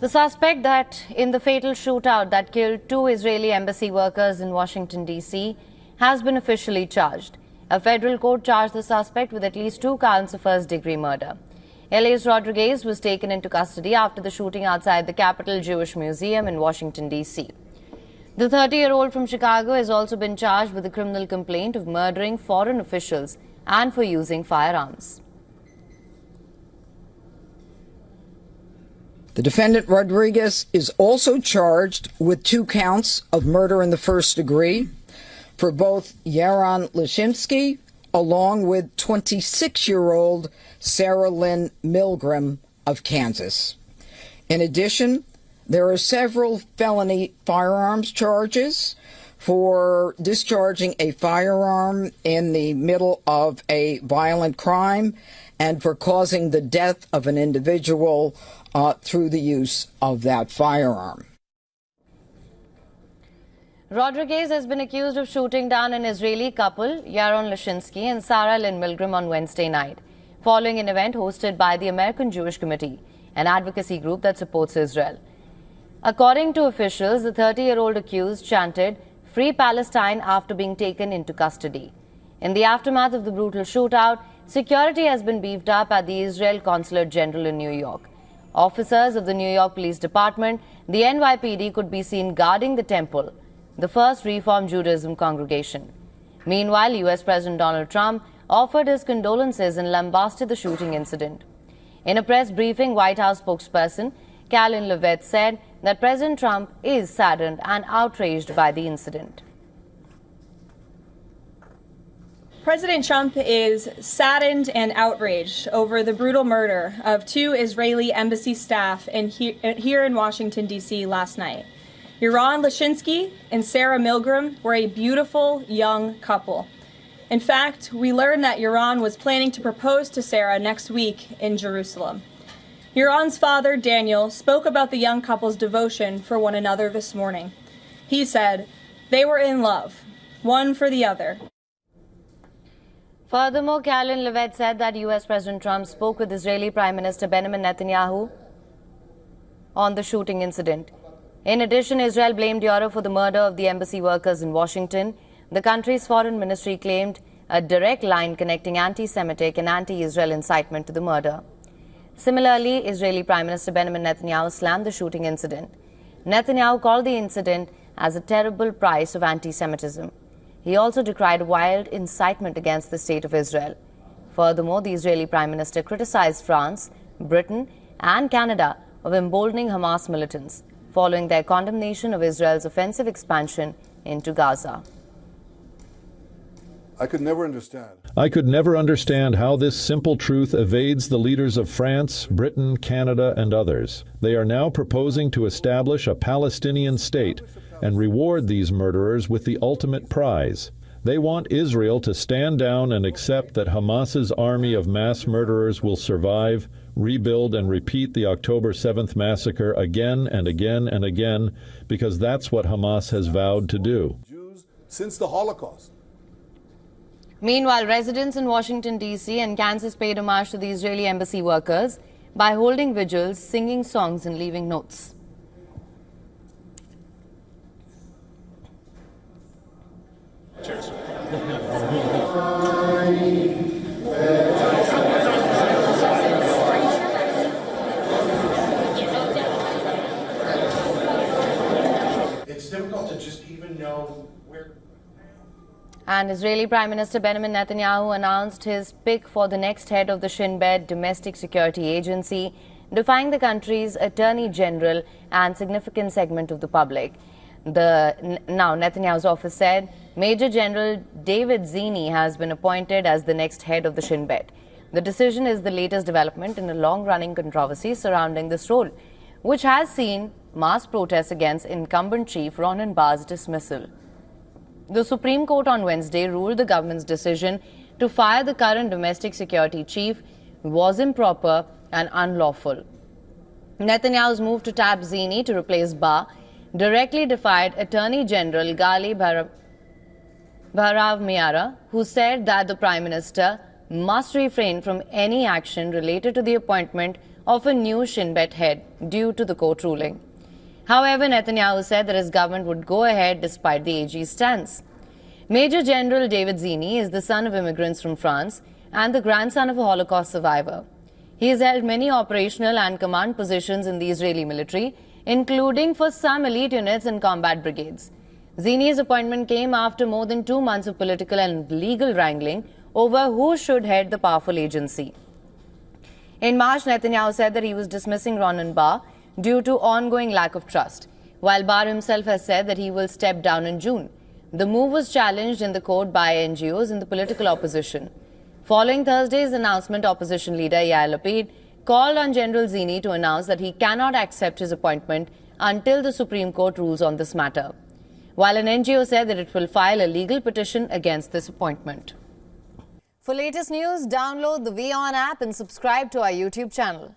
The suspect that in the fatal shootout that killed 2 Israeli embassy workers in Washington, D.C. has been officially charged. A federal court charged the suspect with at least 2 counts of first-degree murder. Elias Rodriguez was taken into custody after the shooting outside the Capitol Jewish Museum in Washington, D.C. The 30-year-old from Chicago has also been charged with a criminal complaint of murdering foreign officials and for using firearms. The defendant, Rodriguez, is also charged with 2 counts of murder in the first degree for both Yaron Lashinsky along with 26-year-old Sarah Lynn Milgram of Kansas. In addition, there are several felony firearms charges for discharging a firearm in the middle of a violent crime and for causing the death of an individual through the use of that firearm. Rodriguez has been accused of shooting down an Israeli couple, Yaron Lashinsky and Sarah Lynn Milgram, on Wednesday night, following an event hosted by the American Jewish Committee, an advocacy group that supports Israel. According to officials, the 30-year-old accused chanted, "Free Palestine," after being taken into custody. In the aftermath of the brutal shootout, security has been beefed up at the Israel Consulate General in New York. Officers of the New York Police Department, the NYPD, could be seen guarding the temple, the first Reform Judaism congregation. Meanwhile, U.S. President Donald Trump offered his condolences and lambasted the shooting incident. In a press briefing, White House spokesperson Karoline Leavitt said that President Trump is saddened and outraged by the incident. President Trump is saddened and outraged over the brutal murder of 2 Israeli embassy staff here in Washington, D.C. last night. Yaron Lashinsky and Sarah Milgram were a beautiful young couple. In fact, we learned that Yaron was planning to propose to Sarah next week in Jerusalem. Yaron's father, Daniel, spoke about the young couple's devotion for one another this morning. He said, "They were in love, one for the other." Furthermore, Karoline Leavitt said that U.S. President Trump spoke with Israeli Prime Minister Benjamin Netanyahu on the shooting incident. In addition, Israel blamed Europe for the murder of the embassy workers in Washington. The country's foreign ministry claimed a direct line connecting anti-Semitic and anti-Israel incitement to the murder. Similarly, Israeli Prime Minister Benjamin Netanyahu slammed the shooting incident. Netanyahu called the incident as a terrible price of anti-Semitism. He also decried wild incitement against the state of Israel. Furthermore, the Israeli Prime Minister criticized France, Britain, and Canada of emboldening Hamas militants, following their condemnation of Israel's offensive expansion into Gaza. I could never understand how this simple truth evades the leaders of France, Britain, Canada, and others. They are now proposing to establish a Palestinian state and reward these murderers with the ultimate prize. They want Israel to stand down and accept that Hamas's army of mass murderers will survive, rebuild, and repeat the October 7th massacre again and again and again, because that's what Hamas has vowed to do. Jews since the Holocaust. Meanwhile, residents in Washington, D.C. and Kansas paid homage to the Israeli embassy workers by holding vigils, singing songs, and leaving notes. Cheers. It's difficult to just even know where. And Israeli Prime Minister Benjamin Netanyahu announced his pick for the next head of the Shin Bet domestic security agency, defying the country's attorney general and significant segment of the public. Now, Netanyahu's office said Major General David Zini has been appointed as the next head of the Shin Bet. The decision is the latest development in a long-running controversy surrounding this role, which has seen mass protests against incumbent chief Ronan Barr's dismissal. The Supreme Court on Wednesday ruled the government's decision to fire the current domestic security chief was improper and unlawful. Netanyahu's move to tap Zini to replace Barr directly defied Attorney General Gali Bhairav Miara, who said that the Prime Minister must refrain from any action related to the appointment of a new Shin Bet head due to the court ruling. However, Netanyahu said that his government would go ahead despite the AG's stance. Major General David Zini is the son of immigrants from France and the grandson of a Holocaust survivor. He has held many operational and command positions in the Israeli military, including for some elite units and combat brigades. Zini's appointment came after more than 2 months of political and legal wrangling over who should head the powerful agency. In March, Netanyahu said that he was dismissing Ronen Bar due to ongoing lack of trust, while Bar himself has said that he will step down in June. The move was challenged in the court by NGOs in the political opposition. Following Thursday's announcement, opposition leader Yair Lapid called on General Zini to announce that he cannot accept his appointment until the Supreme Court rules on this matter, while an NGO said that it will file a legal petition against this appointment. For latest news, download the WION app and subscribe to our YouTube channel.